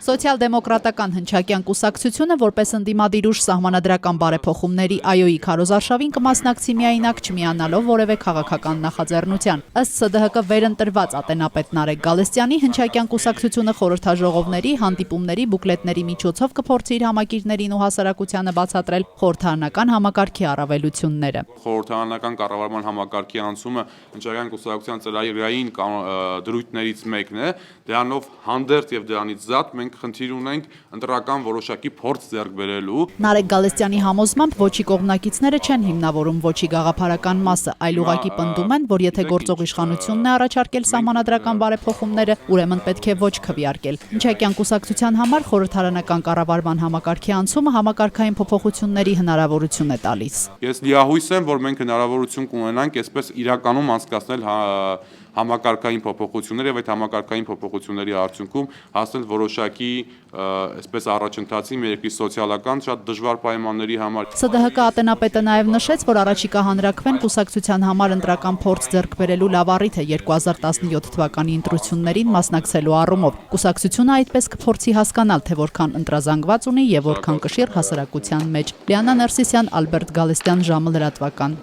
Սոցիալ-դեմոկրատական հնչակյան կուսակցությունը որպես ընդդիմադիր ուժ սահմանադրական բարեփոխումների ԱՅՈ-ի քարոզարշավին կմասնակցի միայնակ չմիանալով որևէ քաղաքական նախաձեռնության։ Ըստ ՍԴՀԿ վերընտրված ատենապետ Նարեկ Գալստյանի հնչակյան կուսակցությունը խորհրդաժողովների, հանդիպումների, բուկլետների միջոցով կփորձի իր համակիրներին ու հասարակությանը բացատրել խորհրդարանական համակարգի առավելությունները։ Խորհրդարանական կառավարման համակարգի անցումը հնչակյան կուսակցության ծրագրային դրույթներից մեկն է, դրանով հանդերձ եւ դրանից զատ մենք խնդիր ունենք ընտրական որոշակի փորձ ձեռք բերելու։ Նարեկ Գալստյանի համոզմամբ ոչի կողմնակիցները չեն հիմնավորում ոչի գաղափարական մասը, այլ ուղղակի պնդում են, որ եթե գործող իշխանությունն է առաջարկել սահմանադրական բարեփոխումները, ուրեմն պետք է ոչ քվեարկել։ Հնչակյան կուսակցության համար խորհրդարանական կառավարման համակարգի անցումը համակարգային փոփոխությունների հնարավորություն է տալիս։ Ես լիահույս եմ, որ մենք հնարավորություն կունենանք այսպես իրականում անցկացնել համակարգային փոփոխություններ եւ այդ համակարգային փոփոխությունների արդյունքում հասնել որոշակի այսպես առաջընթացի մեր երկրի սոցիալական շատ դժվար պայմանների համար։ ՍԴՀԿ ատենապետը նաեւ նշեց, որ առաջիկա հանրաքվեն կուսակցության համար ընտրական փորձ ձեռք բերելու լավ առիթ է 2017 թվականի ընտրություններին մասնակցելու առումով։ Կուսակցությունը այդպես կփորձի հասկանալ, թե որքան ընտրազանգված ունի եւ որքան կշիռ հասարակության մեջ։ Լիանա Ներսիսյան, Ալբերտ Գալստյան, ժամը լրատվական։